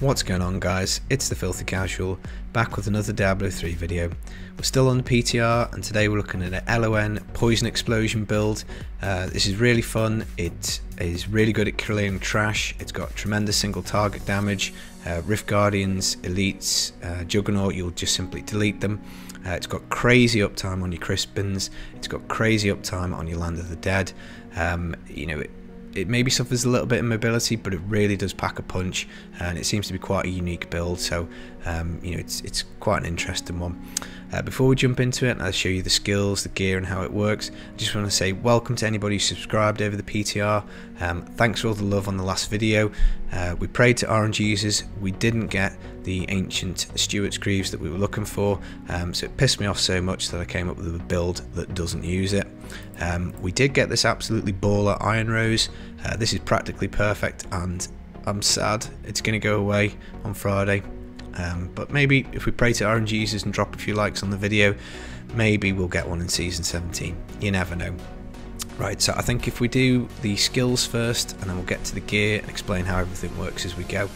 What's going on, guys? It's the Filthy Casual, back with another Diablo 3 video. We're still on the PTR, and today we're looking at an LON Poison Explosion build. This is really fun. It is really good at clearing trash. It's got tremendous single target damage. Rift Guardians, Elites, Juggernaut, you'll just simply delete them. It's got crazy uptime on your Crispins. It's got crazy uptime on your Land of the Dead. It maybe suffers a little bit in mobility, but it really does pack a punch, and it seems to be quite a unique build. So it's quite an interesting one. Before we jump into it and I'll show you the skills, the gear and how it works, I just want to say welcome to anybody who subscribed over the PTR. Thanks for all the love on the last video. We prayed to orange users. We didn't get the ancient Stewart's Greaves that we were looking for, so it pissed me off so much that I came up with a build that doesn't use it. We did get this absolutely baller Iron Rose. This is practically perfect, and I'm sad it's going to go away on Friday. But maybe if we pray to orange users and drop a few likes on the video, maybe we'll get one in season 17. You never know. Right, so I think if we do the skills first, and then we'll get to the gear and explain how everything works as we go.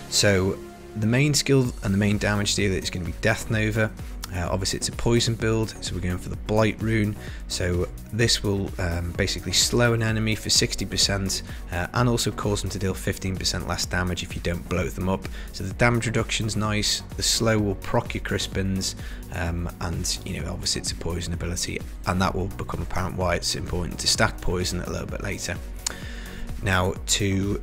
So the main skill and the main damage dealer is going to be Death Nova. Obviously it's a poison build, so we're going for the Blight rune. So this will basically slow an enemy for 60% and also cause them to deal 15% less damage if you don't blow them up. So the damage reduction's nice, the slow will proc your Crispins, and obviously it's a poison ability, and that will become apparent why it's important to stack poison a little bit later. Now, to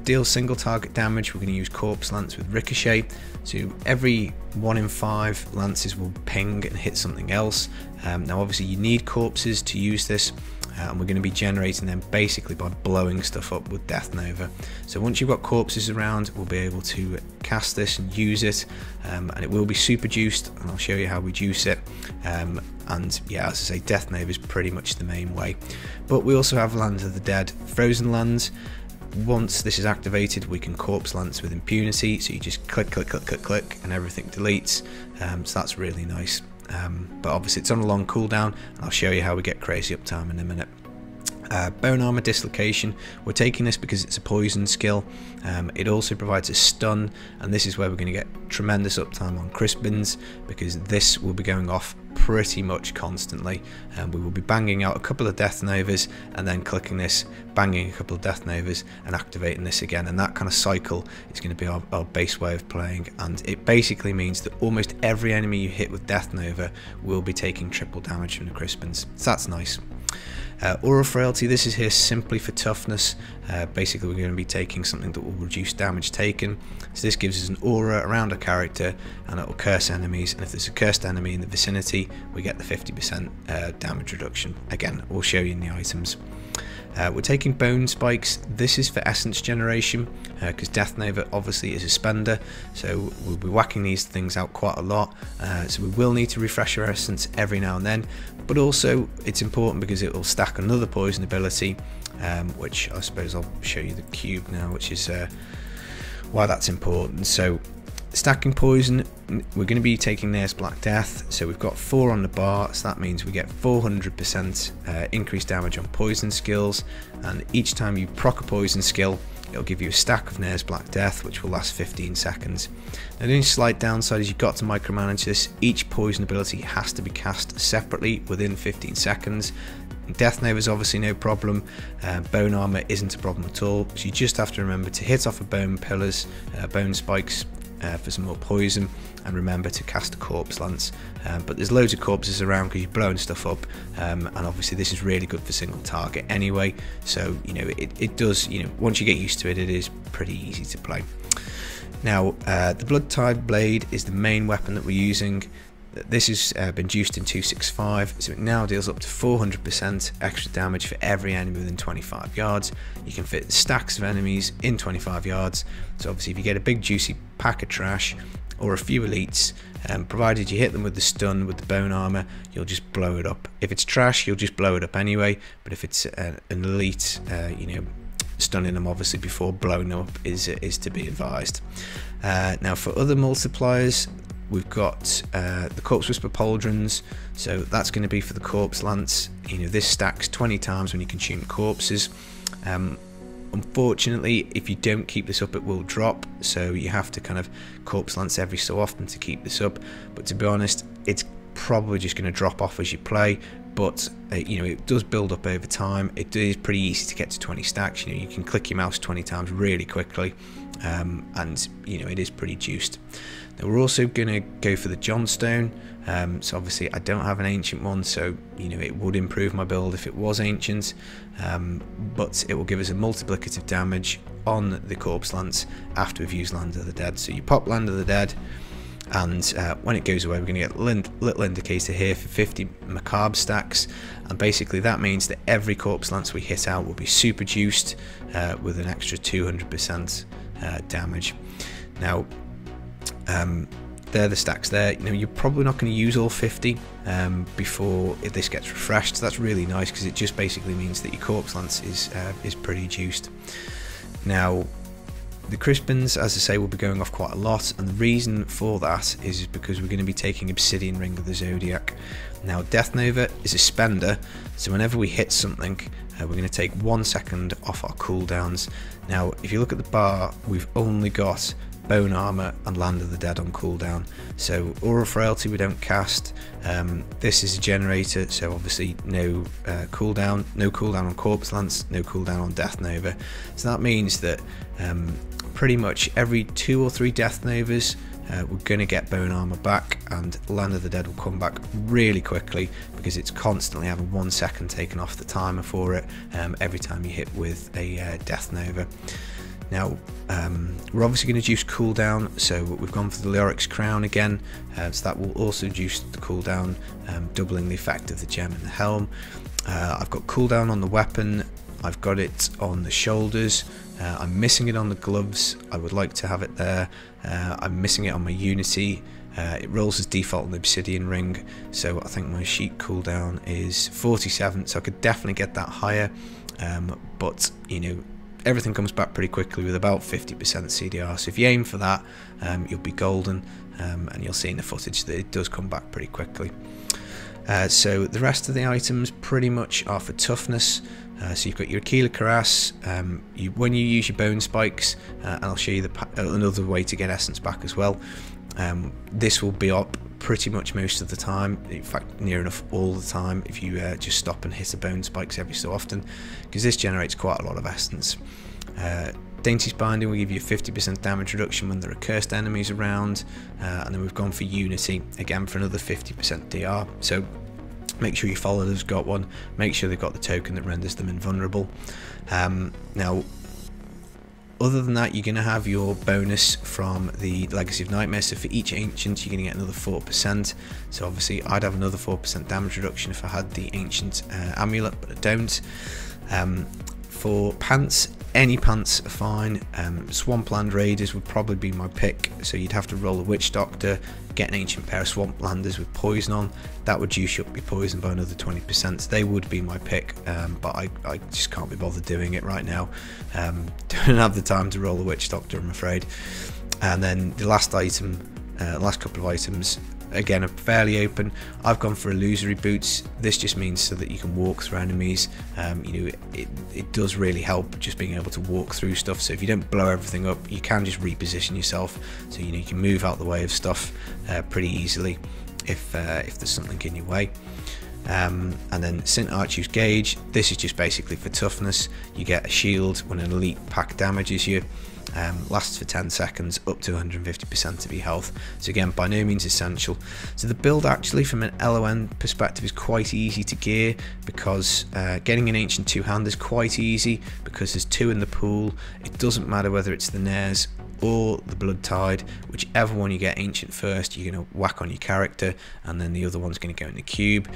deal single target damage, we're going to use Corpse Lance with Ricochet. So every 1 in 5 lances will ping and hit something else. Now obviously you need corpses to use this, and we're going to be generating them basically by blowing stuff up with Death Nova. So once you've got corpses around, we'll be able to cast this and use it, and it will be super juiced, and I'll show you how we juice it. And yeah, as I say, Death Nova is pretty much the main way. But we also have Land of the Dead Frozen Lands. Once this is activated, we can Corpse Lance with impunity, so you just click, click, click, click, click, and everything deletes. So that's really nice. But obviously it's on a long cooldown, and I'll show you how we get crazy uptime in a minute. Bone Armor Dislocation, we're taking this because it's a poison skill. It also provides a stun, and this is where we're going to get tremendous uptime on Crispins, because this will be going off pretty much constantly. We will be banging out a couple of Death Novas and then clicking this, banging a couple of Death Novas and activating this again, and that kind of cycle is going to be our base way of playing, and it basically means that almost every enemy you hit with Death Nova will be taking triple damage from the Crispins, so that's nice. Aura Frailty, this is here simply for toughness. Basically we're going to be taking something that will reduce damage taken, so this gives us an aura around a character and it will curse enemies, and if there's a cursed enemy in the vicinity we get the 50% damage reduction. Again, we'll show you in the items. We're taking Bone Spikes. This is for essence generation, because Death Nova obviously is a spender, so we'll be whacking these things out quite a lot, so we will need to refresh our essence every now and then, but also it's important because it will stack another poison ability, which I suppose I'll show you the cube now, which is why that's important. So stacking poison, we're going to be taking Nair's Black Death, so we've got 4 on the bar, so that means we get 400% increased damage on poison skills, and each time you proc a poison skill it'll give you a stack of Nair's Black Death, which will last 15 seconds. Now the only slight downside is you've got to micromanage this. Each poison ability has to be cast separately within 15 seconds. Death Nova is obviously no problem. Bone Armor isn't a problem at all, so you just have to remember to hit off of Bone Pillars, Bone Spikes, for some more poison, and remember to cast a Corpse Lance. But there's loads of corpses around because you're blowing stuff up, and obviously this is really good for single target anyway, so it does, once you get used to it, it is pretty easy to play. Now the Blood Tide Blade is the main weapon that we're using. This has been juiced in 265, so it now deals up to 400% extra damage for every enemy within 25 yards. You can fit stacks of enemies in 25 yards, so obviously if you get a big juicy pack of trash or a few elites, provided you hit them with the stun with the Bone Armor, you'll just blow it up. If it's trash, you'll just blow it up anyway, but if it's an elite, stunning them obviously before blowing them up is to be advised. Now for other multipliers, we've got the Corpse Whisper Pauldrons, so that's going to be for the Corpse Lance. This stacks 20 times when you consume corpses. Unfortunately, if you don't keep this up, it will drop, so you have to kind of corpse lance every so often to keep this up. But to be honest, it's probably just going to drop off as you play. But you know, it does build up over time. It is pretty easy to get to 20 stacks. You know, you can click your mouse 20 times really quickly, and you know, it is pretty juiced. Now we're also going to go for the Johnstone. So obviously I don't have an ancient one, so you know, it would improve my build if it was ancient, but it will give us a multiplicative damage on the corpse lance after we've used Land of the Dead. So you pop Land of the Dead, and when it goes away, we're going to get a little indicator here for 50 macabre stacks, and basically that means that every corpse lance we hit out will be super juiced with an extra 200% damage. Now they're the stacks there. You know, you're probably not going to use all 50 before this gets refreshed, so that's really nice because it just basically means that your corpse lance is pretty juiced. Now the Crispins, as I say, will be going off quite a lot, and the reason for that is because we're going to be taking Obsidian Ring of the Zodiac. Now Death Nova is a spender, so whenever we hit something, we're going to take 1 second off our cooldowns. Now if you look at the bar, we've only got Bone Armor and Land of the Dead on cooldown, so Aura Frailty we don't cast. This is a generator, so obviously no cooldown on Corpse Lance, no cooldown on Death Nova. So that means that pretty much every 2 or 3 Death Novas we're going to get Bone Armor back, and Land of the Dead will come back really quickly because it's constantly having 1 second taken off the timer for it every time you hit with a Death Nova. Now we're obviously going to juice cooldown, so we've gone for the Leoric's Crown again, so that will also juice the cooldown, doubling the effect of the gem and the helm. I've got cooldown on the weapon, I've got it on the shoulders, I'm missing it on the gloves, I would like to have it there. I'm missing it on my Unity. It rolls as default on the Obsidian Ring, so I think my sheet cooldown is 47, so I could definitely get that higher, but you know, everything comes back pretty quickly with about 50% CDR, so if you aim for that, you'll be golden, and you'll see in the footage that it does come back pretty quickly. So the rest of the items pretty much are for toughness. So you've got your Aquila Cuirass, when you use your bone spikes, and I'll show you another way to get essence back as well. This will be up pretty much most of the time, in fact near enough all the time, if you just stop and hit the bone spikes every so often, because this generates quite a lot of essence. Dainty's Binding will give you a 50% damage reduction when there are cursed enemies around, and then we've gone for Unity again for another 50% DR, so make sure your followers got one, make sure they've got the token that renders them invulnerable. Now other than that, you're going to have your bonus from the Legacy of Nightmare, so for each Ancient you're going to get another 4%, so obviously I'd have another 4% damage reduction if I had the Ancient Amulet, but I don't. For pants, any pants are fine. Swampland Raiders would probably be my pick, so you'd have to roll a Witch Doctor, get an ancient pair of Swamplanders with poison on, that would juice up your poison by another 20%, so they would be my pick, but I just can't be bothered doing it right now. Don't have the time to roll a Witch Doctor, I'm afraid. And then the last item, last couple of items, again are fairly open. I've gone for illusory boots. This just means so that you can walk through enemies. You know, it does really help just being able to walk through stuff, so if you don't blow everything up, you can just reposition yourself, so you know you can move out the way of stuff pretty easily if there's something in your way. And then St. Archie's Gauge, this is just basically for toughness. You get a shield when an elite pack damages you. Lasts for 10 seconds, up to 150% of your health, so again by no means essential. So the build actually from an LON perspective is quite easy to gear, because getting an ancient two-hand is quite easy because there's 2 in the pool. It doesn't matter whether it's the Nares or the Blood Tide, whichever one you get ancient first you're going to whack on your character, and then the other one's going to go in the cube.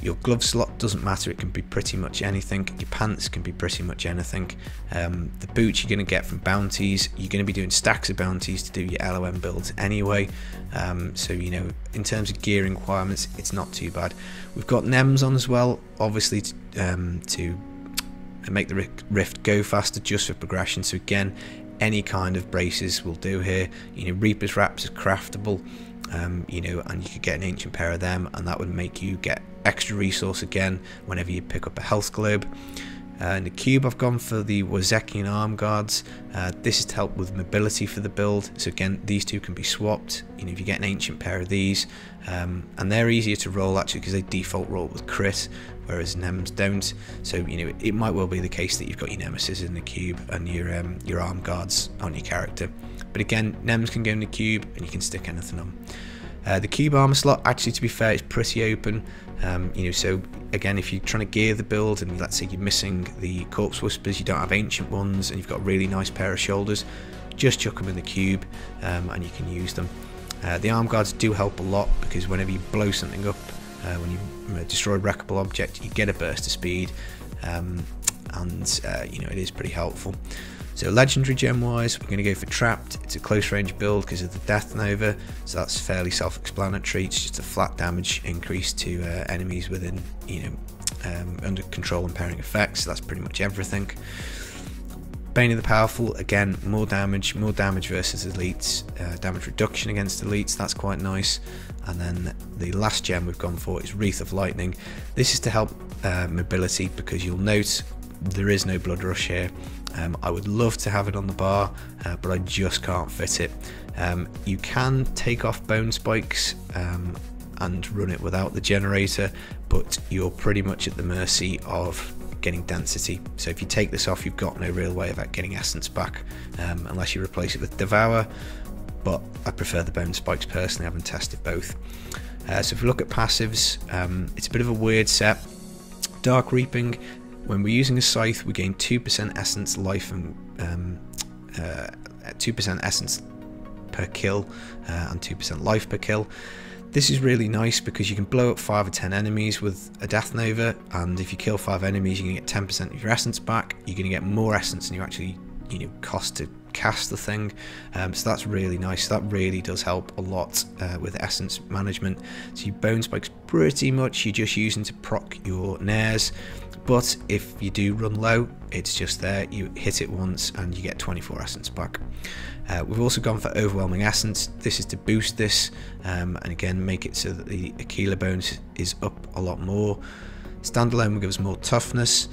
Your glove slot doesn't matter, it can be pretty much anything. Your pants can be pretty much anything. The boots you're going to get from bounties, you're going to be doing stacks of bounties to do your LON builds anyway, so you know, in terms of gear requirements it's not too bad. We've got NEMs on as well, obviously to make the rift go faster, just for progression, so again any kind of braces will do here. You know, Reaper's Wraps is craftable, you know, and you could get an ancient pair of them, and that would make you get extra resource again whenever you pick up a health globe. In the cube I've gone for the Wazekian arm guards. This is to help with mobility for the build, so again these two can be swapped. You know, if you get an ancient pair of these, and they're easier to roll actually because they default roll with crit, whereas Nems don't. So you know, it might well be the case that you've got your nemesis in the cube and your arm guards on your character. But again, Nems can go in the cube and you can stick anything on. The cube armor slot, actually, to be fair, is pretty open. You know, so again, if you're trying to gear the build and let's say you're missing the corpse whispers, you don't have ancient ones, and you've got a really nice pair of shoulders, just chuck them in the cube and you can use them. The arm guards do help a lot because whenever you blow something up, when you destroy a wreckable object, you get a burst of speed, and you know, it is pretty helpful. So legendary gem wise, we're going to go for Trapped. It's a close range build because of the Death Nova, so that's fairly self-explanatory. It's just a flat damage increase to enemies within, you know, under control and pairing effects. So that's pretty much everything. Bane of the Powerful, again, more damage versus elites, damage reduction against elites. That's quite nice. And then the last gem we've gone for is Wreath of Lightning. This is to help mobility because you'll note there is no blood rush here. I would love to have it on the bar, but I just can't fit it. You can take off bone spikes and run it without the generator, but you're pretty much at the mercy of getting density. So if you take this off, you've got no real way of getting essence back, unless you replace it with Devour, but I prefer the bone spikes personally. I haven't tested both. So if we look at passives, it's a bit of a weird set. Dark Reaping, when we're using a scythe, we gain 2% essence life and 2% essence per kill and 2% life per kill. This is really nice because you can blow up 5 or 10 enemies with a Death Nova, and if you kill 5 enemies, you're going to get 10% of your essence back. You're going to get more essence than you actually, you know, cost to cast the thing. So that's really nice. That really does help a lot with essence management. So your bone spikes, pretty much you're just using to proc your nares, but if you do run low, it's just there, you hit it once and you get 24 essence back. We've also gone for Overwhelming Essence. This is to boost this and again make it so that the Aquila bonus is up a lot more. Standalone will give us more toughness.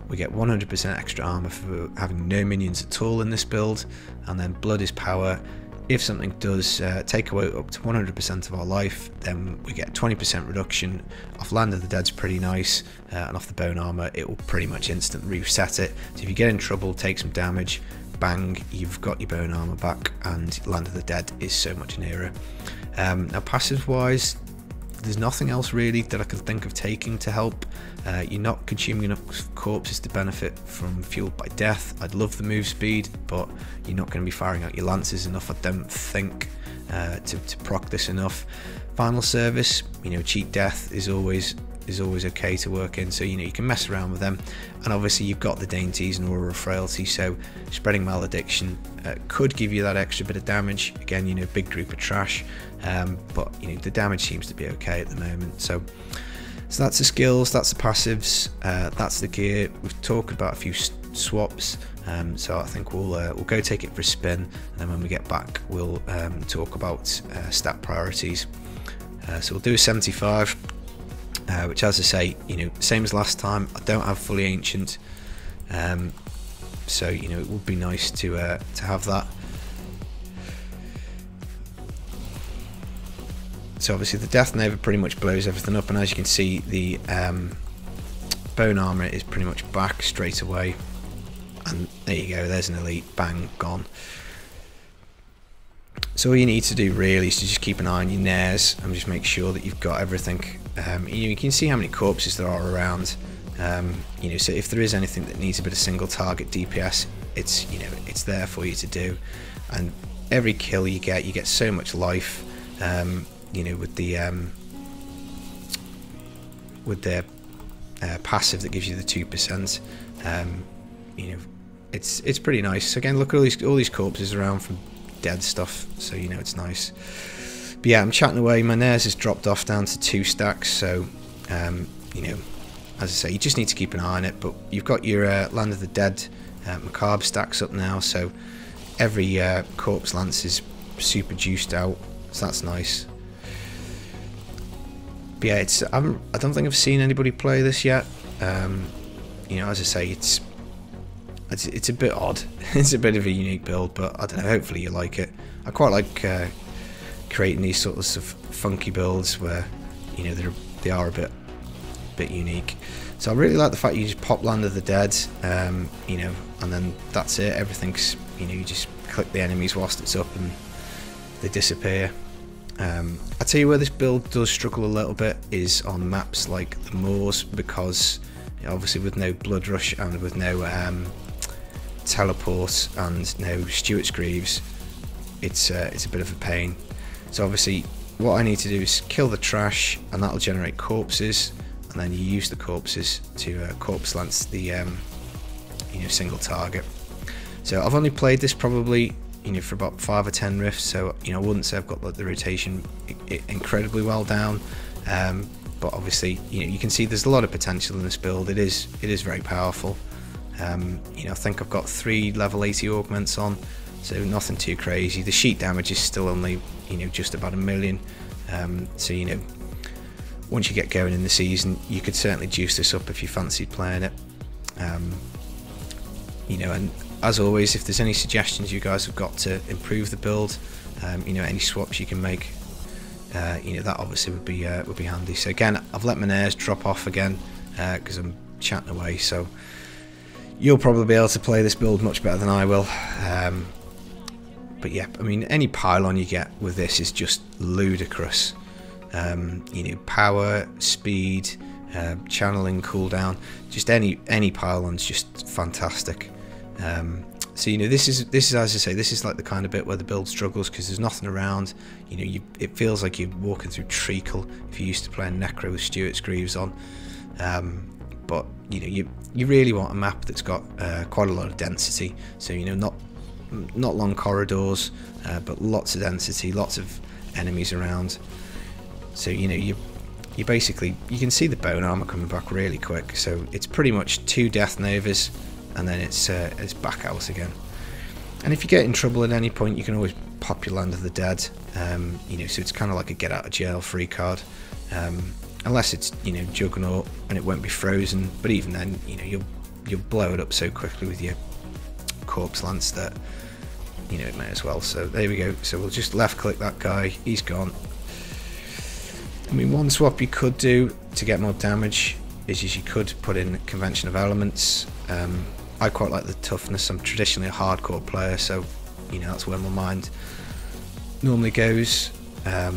We get 100% extra armor for having no minions at all in this build, and then Blood is power. If something does take away up to 100% of our life, then we get 20% reduction. Off Land of the Dead's pretty nice, and off the bone armor it will pretty much instant reset it. So if you get in trouble, take some damage, bang, you've got your bone armor back, and Land of the Dead is so much nearer. Now passive wise, there's nothing else really that I can think of taking to help. You're not consuming enough corpses to benefit from Fueled by Death. I'd love the move speed, but you're not going to be firing out your lances enough, I don't think, to proc this enough. Final service, you know, cheat death is always okay to work in, so you know you can mess around with them. And obviously you've got the dainties and aura of frailty, so spreading malediction could give you that extra bit of damage. Again, you know, big group of trash, but you know the damage seems to be okay at the moment. So that's the skills, that's the passives, that's the gear. We've talked about a few swaps, so I think we'll go take it for a spin, and then when we get back we'll talk about stat priorities. So we'll do a 75. Which, as I say, you know, same as last time. I don't have fully ancient, so you know it would be nice to have that. So obviously the Death Nova pretty much blows everything up, and as you can see, the bone armor is pretty much back straight away. And there you go. There's an elite. Bang, gone. So all you need to do really is to just keep an eye on your nares and just make sure that you've got everything. You can see how many corpses there are around. You know, so if there is anything that needs a bit of single target DPS, it's, you know, it's there for you to do. And every kill you get so much life. You know, with the passive that gives you the 2%. You know, it's pretty nice. So again, look at all these corpses around from dead stuff, so you know it's nice. But yeah, I'm chatting away. My nares has dropped off down to 2 stacks, so you know, as I say, you just need to keep an eye on it. But you've got your Land of the Dead macabre stacks up now, so every corpse lance is super juiced out, so that's nice. But yeah, I don't think I've seen anybody play this yet. you know, as I say, it's a bit odd. It's a bit of a unique build, but I don't know, hopefully you like it. I quite like creating these sorts of funky builds where, you know, they are a bit unique. So I really like the fact you just pop Land of the Dead, you know, and then that's it. Everything's, you know, you just click the enemies whilst it's up and they disappear. I tell you where this build does struggle a little bit is on maps like the Moors, because you know, obviously with no Blood Rush and with no teleport and no Stewart's Greaves, it's a bit of a pain. So obviously what I need to do is kill the trash, and that'll generate corpses, and then you use the corpses to corpse lance the you know, single target. So I've only played this probably, you know, for about 5 or 10 rifts, so you know, I wouldn't say I've got like the rotation incredibly well down, but obviously, you know, you can see there's a lot of potential in this build. It is very powerful. You know, I think I've got 3 level 80 augments on, so nothing too crazy. The sheet damage is still only, you know, just about 1 million. So you know, once you get going in the season, you could certainly juice this up if you fancied playing it. You know, and as always, if there's any suggestions you guys have got to improve the build, you know, any swaps you can make, you know, that obviously would be handy. So again, I've let my nares drop off again because I'm chatting away, so you'll probably be able to play this build much better than I will. But yeah, I mean, any pylon you get with this is just ludicrous. You know, power, speed, channeling, cooldown, just any pylon's just fantastic. So you know, this is as I say, this is like the kind of bit where the build struggles because there's nothing around. You know, it feels like you're walking through treacle if you used to play Necro with Stewart's Greaves on. But you know, you really want a map that's got quite a lot of density. So you know, not long corridors, but lots of density, lots of enemies around. So you know, you basically, you can see the bone armor coming back really quick. So it's pretty much 2 Death Novas, and then it's back out again. And if you get in trouble at any point, you can always pop your Land of the Dead. You know, so it's kind of like a get out of jail free card, unless it's, you know, Juggernaut and it won't be frozen. But even then, you know, you'll blow it up so quickly with your corpse lance that, you know, it may as well. So there we go. So we'll just left click that guy. He's gone. I mean, one swap you could do to get more damage is you could put in Convention of Elements. I quite like the toughness. I'm traditionally a hardcore player, so you know, that's where my mind normally goes. But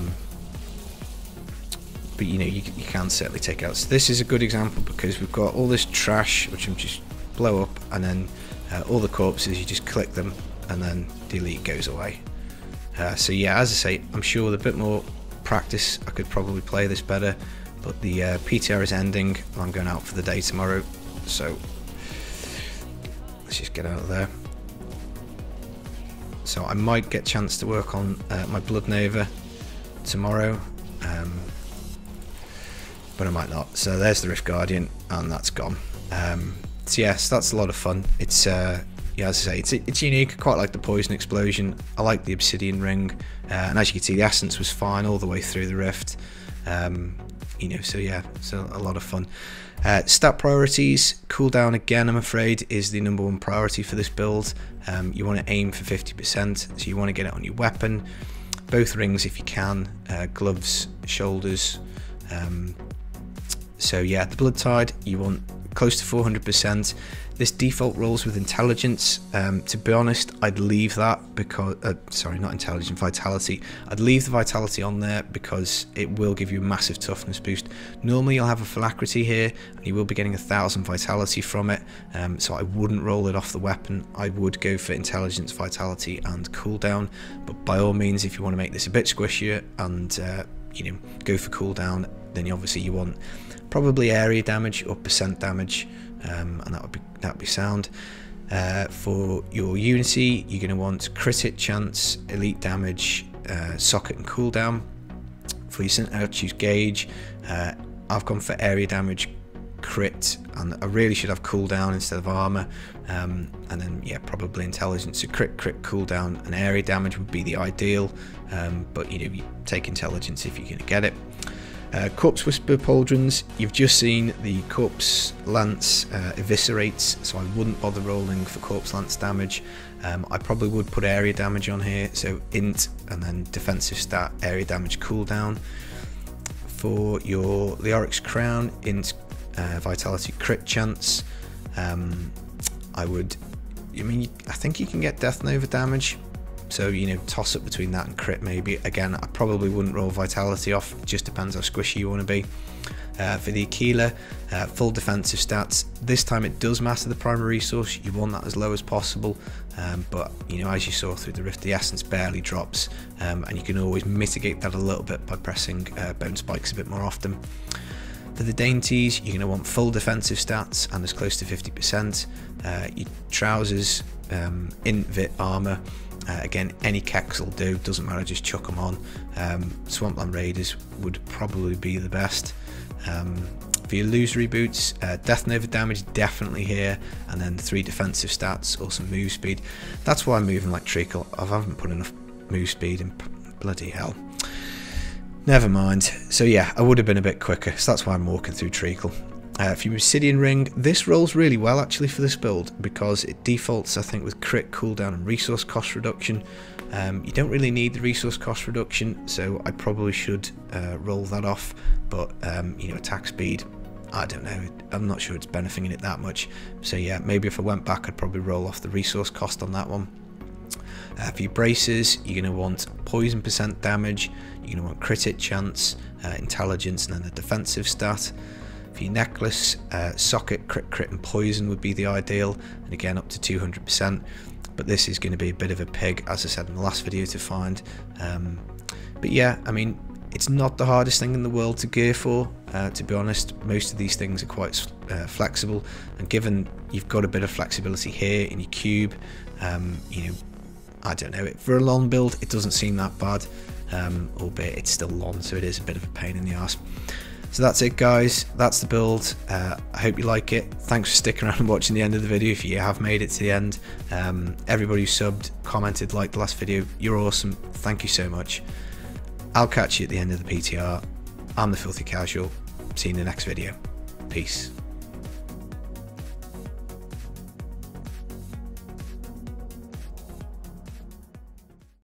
you know, you can certainly take out. So this is a good example because we've got all this trash which I'm just blow up, and then all the corpses, you just click them and then delete goes away. So yeah, as I say, I'm sure with a bit more practice I could probably play this better, but the PTR is ending and I'm going out for the day tomorrow, so let's just get out of there. So I might get a chance to work on my Blood Nova tomorrow, but I might not. So there's the Rift Guardian and that's gone. So yes, that's a lot of fun. It's yeah, as I say, it's unique. I quite like the Poison Explosion. I like the Obsidian Ring, and as you can see, the Essence was fine all the way through the Rift. You know, so yeah, so a lot of fun. Stat priorities, cooldown again, I'm afraid, is the #1 priority for this build. You want to aim for 50%, so you want to get it on your weapon, both rings if you can, gloves, shoulders. So yeah, the Blood Tide, you want close to 400%. This default rolls with intelligence. To be honest, I'd leave that because sorry, not intelligence, vitality. I'd leave the vitality on there because it will give you a massive toughness boost. Normally you'll have a Phylactery here and you will be getting 1000 vitality from it, so I wouldn't roll it off the weapon. I would go for intelligence, vitality and cooldown, but by all means, if you want to make this a bit squishier and you know, go for cooldown, then obviously you want probably area damage or percent damage, and that would be sound. For your Unity, you're going to want crit hit chance, elite damage, socket and cooldown. For your Sentinel, choose gauge. I've gone for area damage, crit, and I really should have cooldown instead of armor. And then yeah, probably intelligence. So crit, cooldown, and area damage would be the ideal. But you know, you take intelligence if you're going to get it. Corpse Whisper Pauldrons, you've just seen the Corpse Lance eviscerates, so I wouldn't bother rolling for Corpse Lance damage. I probably would put area damage on here, so int and then defensive stat, area damage cooldown. For your Leoric's Crown, int vitality crit chance. I think you can get Death Nova damage, so toss up between that and crit maybe. Again, I probably wouldn't roll vitality off, it just depends how squishy you want to be. For the Aquila, full defensive stats. This time it does matter the primary resource, you want that as low as possible, but as you saw through the rift, the essence barely drops, and you can always mitigate that a little bit by pressing bone spikes a bit more often. For the dainties, you're going to want full defensive stats and as close to 50%. Your trousers, invit armor. Again, any keks will do, doesn't matter, just chuck them on. Swampland Raiders would probably be the best. For your illusory boots, Death Nova damage definitely here, and then 3 defensive stats or some move speed. That's why I'm moving like treacle. I haven't put enough move speed in, bloody hell. Never mind. So yeah, I would have been a bit quicker, so that's why I'm walking through treacle. For your Obsidian Ring, this rolls really well actually for this build because it defaults, I think, with crit, cooldown and resource cost reduction. You don't really need the resource cost reduction, so I probably should roll that off, but attack speed, I don't know, I'm not sure it's benefiting it that much. So yeah, maybe if I went back I'd probably roll off the resource cost on that one. For your braces, you're going to want poison % damage, you're going to want crit hit chance, intelligence, and then the defensive stat. For your necklace, socket, crit and poison would be the ideal, and again up to 200%, but this is going to be a bit of a pig, as I said in the last video, to find. But yeah, I mean, it's not the hardest thing in the world to gear for, to be honest. Most of these things are quite flexible, and given you've got a bit of flexibility here in your cube, I don't know, for a LON build it doesn't seem that bad, albeit it's still LON, so it is a bit of a pain in the arse. So that's it guys, that's the build. I hope you like it. Thanks for sticking around and watching the end of the video if you have made it to the end. Everybody who subbed, commented, liked the last video, you're awesome, thank you so much. I'll catch you at the end of the PTR. I'm the Filthy Casual, see you in the next video. Peace.